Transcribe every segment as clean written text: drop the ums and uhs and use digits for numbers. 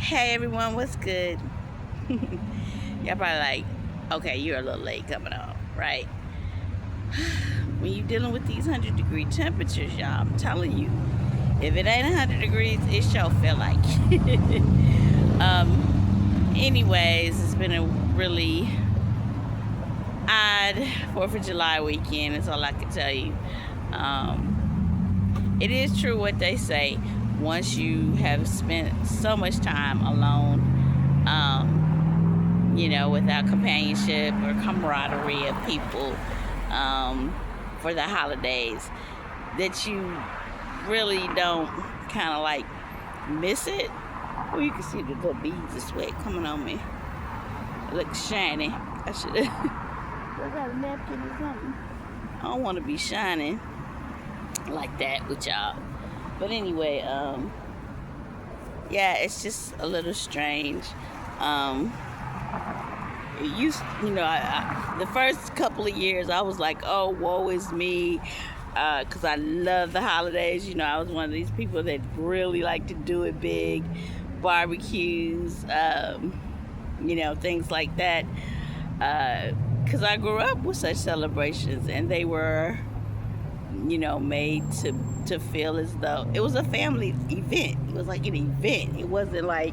Hey everyone, what's good? Y'all probably like, okay, you're a little late coming on, right? When you're dealing with these 100-degree temperatures, y'all, I'm telling you, if it ain't 100 degrees, it sure feel like. Anyways, it's been a really odd 4th of July weekend, is all I can tell you. It is true what they say. Once you have spent so much time alone, without companionship or camaraderie of people for the holidays, that you really don't kind of like miss it. Oh, you can see the little beads of sweat coming on me. It looks shiny. I should have. I got a napkin or something. I don't want to be shining like that with y'all. But anyway, yeah, it's just a little strange. It used, the first couple of years I was like, oh, woe is me, because I love the holidays. I was one of these people that really like to do it big, barbecues, things like that. Because I grew up with such celebrations, and they were, made to feel as though it was a family event. It was like an event. It wasn't like,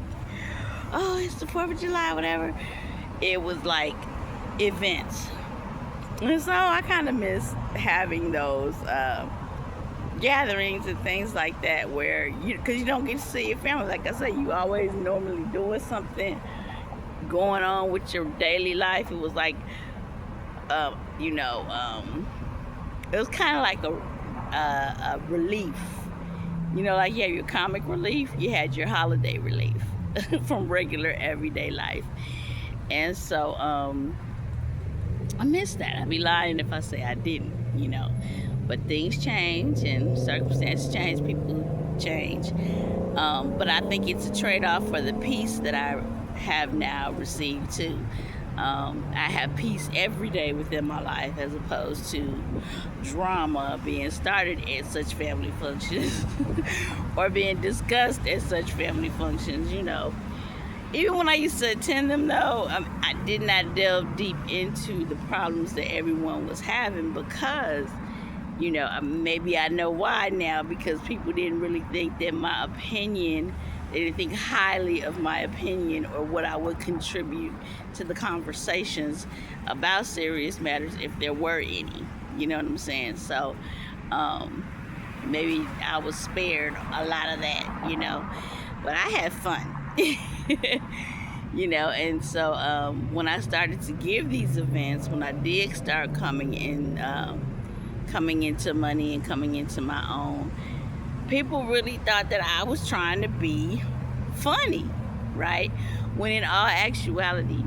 oh, it's the 4th of July, whatever. It was like events. And so I kind of miss having those gatherings and things like that where because you don't get to see your family. Like I said, you always normally doing something going on with your daily life. It was like, it was kind of like a relief. Like you have your comic relief, you had your holiday relief from regular everyday life. And so I miss that. I'd be lying if I say I didn't, But things change and circumstances change, people change. But I think it's a trade-off for the peace that I have now received too. I have peace every day within my life as opposed to drama being started at such family functions or being discussed at such family functions, Even when I used to attend them, though, I did not delve deep into the problems that everyone was having because, maybe I know why now, because people didn't really think that my opinion, they didn't think highly of my opinion or what I would contribute to the conversations about serious matters if there were any. You know what I'm saying? So maybe I was spared a lot of that, But I had fun. And so when I started to give these events, when I did start coming into money and coming into my own, people really thought that I was trying to be funny, right? When in all actuality,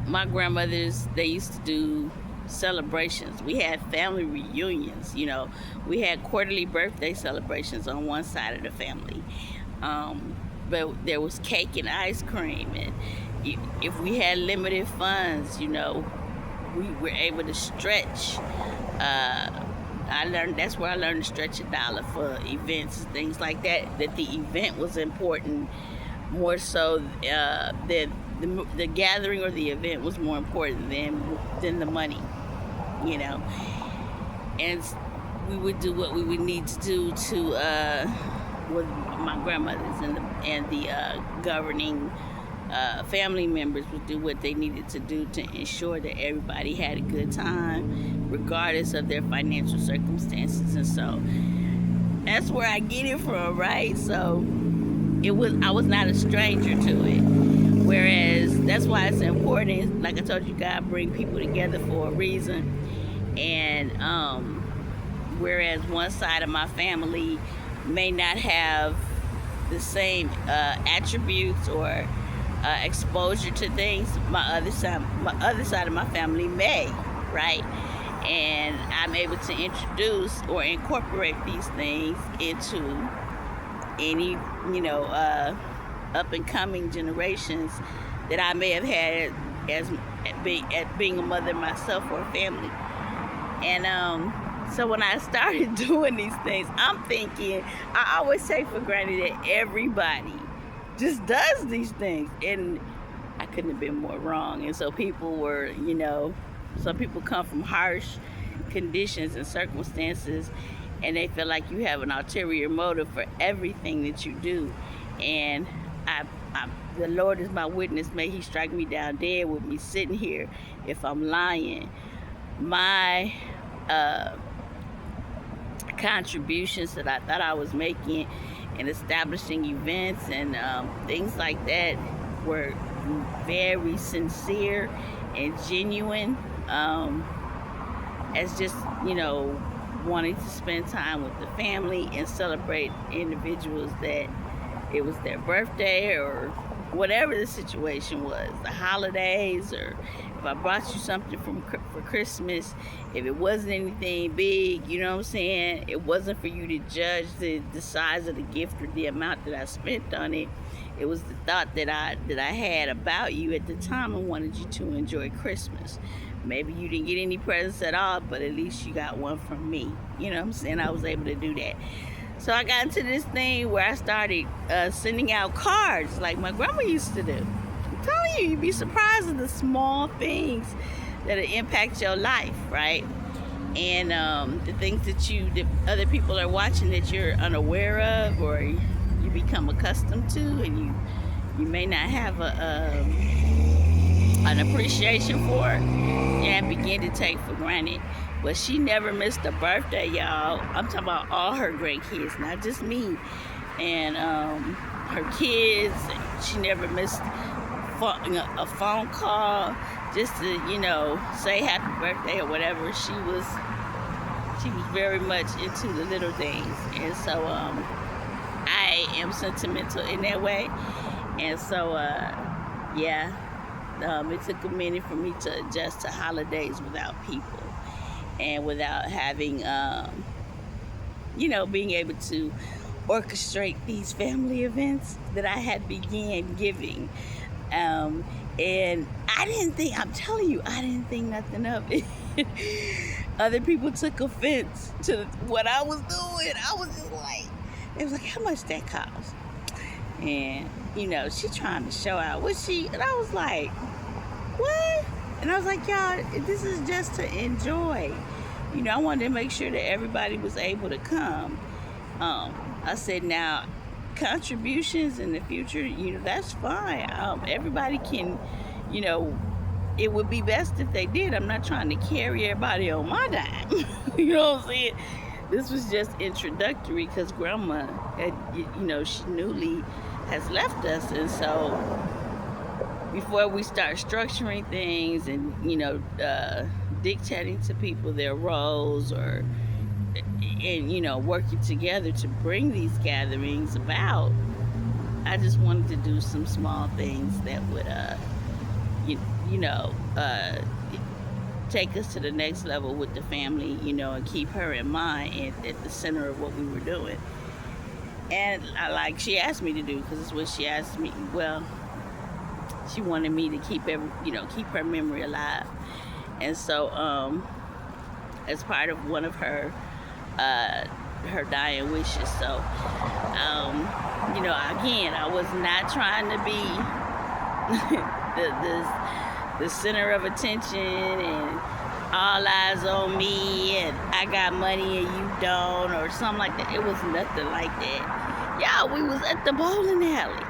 my grandmothers, they used to do celebrations. We had family reunions, we had quarterly birthday celebrations on one side of the family. But there was cake and ice cream, and if we had limited funds, we were able to stretch. That's where I learned to stretch a dollar for events and things like that. That the event was important more so than the gathering, or the event was more important than the money, And we would do what we would need to do to with my grandmothers and the governing family members would do what they needed to do to ensure that everybody had a good time, regardless of their financial circumstances. And so that's where I get it from, right? So I was not a stranger to it. Whereas that's why it's important. Like I told you, God bring people together for a reason. And whereas one side of my family may not have the same attributes or exposure to things, my other side of my family may, right? And I'm able to introduce or incorporate these things into any, up and coming generations that I may have had at being a mother myself or a family. And So when I started doing these things, I'm thinking, I always take for granted that everybody just does these things. And I couldn't have been more wrong. And so people were, some people come from harsh conditions and circumstances, and they feel like you have an ulterior motive for everything that you do. And the Lord is my witness. May He strike me down dead with me sitting here if I'm lying. My contributions that I thought I was making in establishing events and things like that were very sincere and genuine, as just wanting to spend time with the family and celebrate individuals that it was their birthday or whatever the situation was, the holidays, or if I brought you something for Christmas, if it wasn't anything big, you know what I'm saying? It wasn't for you to judge the size of the gift or the amount that I spent on it. It was the thought that I had about you at the time and wanted you to enjoy Christmas. Maybe you didn't get any presents at all, but at least you got one from me. You know what I'm saying? I was able to do that. So I got into this thing where I started sending out cards like my grandma used to do. I'm telling you, you'd be surprised at the small things that'll impact your life, right? And the things that other people are watching that you're unaware of or you become accustomed to, and you may not have an appreciation for it and begin to take for granted. But she never missed a birthday, y'all. I'm talking about all her grandkids, not just me. And her kids, she never missed a phone call just to, say happy birthday or whatever. She was very much into the little things. And so I am sentimental in that way. And so, it took a minute for me to adjust to holidays without people and without having, being able to orchestrate these family events that I had began giving. And I'm telling you, I didn't think nothing of it. Other people took offense to what I was doing. I was just like, it was like, how much that cost? And, she trying to show out. And I was like, what? And I was like, y'all, this is just to enjoy. I wanted to make sure that everybody was able to come. I said, now, contributions in the future, that's fine. Everybody can, it would be best if they did. I'm not trying to carry everybody on my dime. You know what I'm saying? This was just introductory because Grandma, she newly has left us. And so before we start structuring things and, dictating to people their roles and working together to bring these gatherings about, I just wanted to do some small things that would, take us to the next level with the family, and keep her in mind at the center of what we were doing. And she asked me to do, because it's what she asked me. Well, she wanted me to keep her memory alive. And so, as part of one of her dying wishes. So, again, I was not trying to be the center of attention and all eyes on me and I got money and you don't or something like that. It was nothing like that. Y'all, we was at the bowling alley.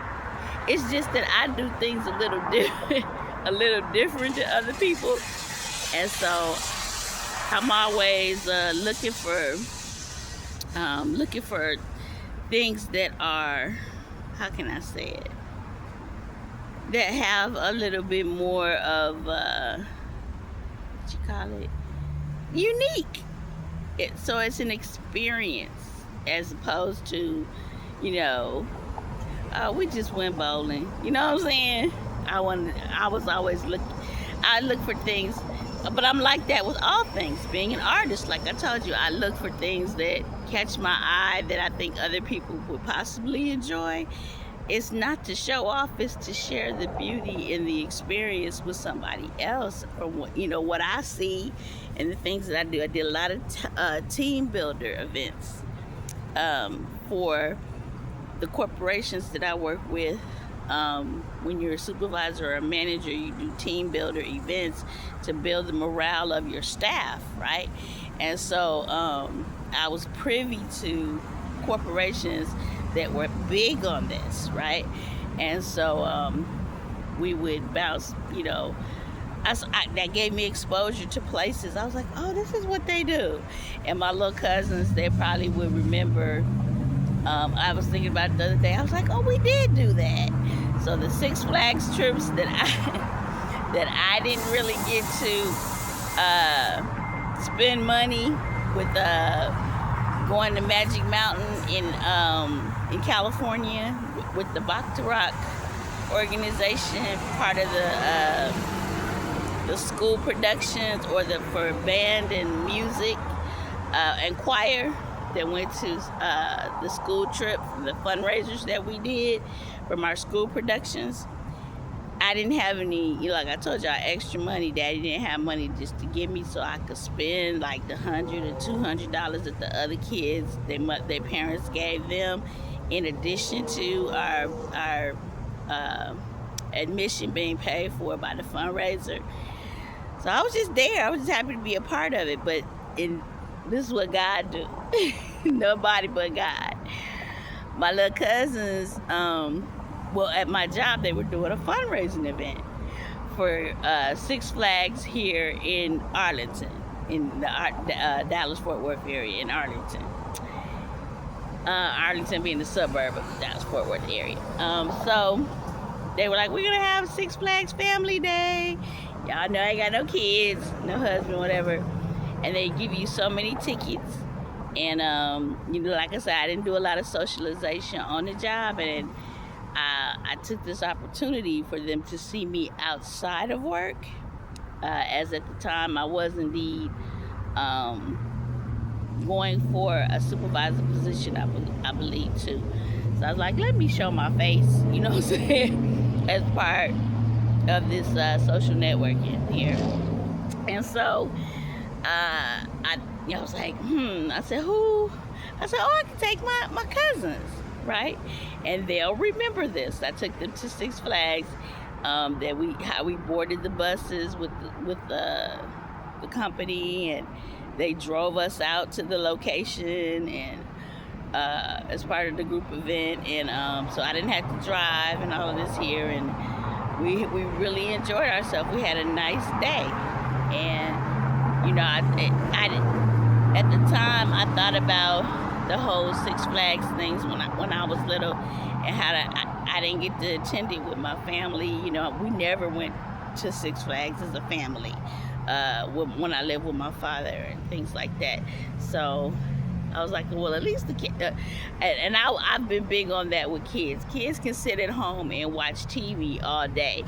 It's just that I do things a little different than other people. And so I'm always looking for things that are, how can I say it, that have a little bit more of unique. So it's an experience as opposed to, we just went bowling. You know what I'm saying? I look for things, but I'm like that with all things. Being an artist, like I told you, I look for things that catch my eye that I think other people would possibly enjoy. it's not to show off, it's to share the beauty and the experience with somebody else from what I see and the things that I do. I did a lot of team builder events for the corporations that I work with. When you're a supervisor or a manager, you do team builder events to build the morale of your staff, right? And so I was privy to corporations that were big on this, right? And so we would bounce, that gave me exposure to places. I was like, oh, this is what they do. And my little cousins, they probably would remember. I was thinking about it the other day. I was like, oh, we did do that. So the Six Flags trips that I didn't really get to spend money with going to Magic Mountain in California with the Baccarat organization, part of the school productions or for band and music and choir that went to the school trip, the fundraisers that we did from our school productions. I didn't have any, like I told y'all, extra money. Daddy didn't have money just to give me so I could spend like the $100 or $200 that the other kids, their parents gave them, in addition to our admission being paid for by the fundraiser. So I was just there. I was just happy to be a part of it. But this is what God do. Nobody but God. My little cousins, at my job, they were doing a fundraising event for Six Flags here in Arlington, in the Dallas-Fort Worth area in Arlington. Arlington being the suburb of the Dallas-Fort Worth area. So they were like, we're going to have Six Flags Family Day. Y'all know I ain't got no kids, no husband, whatever. And they give you so many tickets. And, like I said, I didn't do a lot of socialization on the job. And I took this opportunity for them to see me outside of work. As at the time, I was indeed going for a supervisor position, I believe, too. So I was like, let me show my face, you know what I'm saying, as part of this social networking here. And so I was like, I said, who? I said, oh, I can take my cousins, right? And they'll remember this. I took them to Six Flags. How we boarded the buses with the company, and they drove us out to the location, and as part of the group event. And so I didn't have to drive and all of this here, and we really enjoyed ourselves. We had a nice day, and at the time, I thought about the whole Six Flags things when I was little, and how I didn't get to attend it with my family. We never went to Six Flags as a family when I lived with my father and things like that. So I was like, well, at least the kid. And I've been big on that with kids. Kids can sit at home and watch TV all day.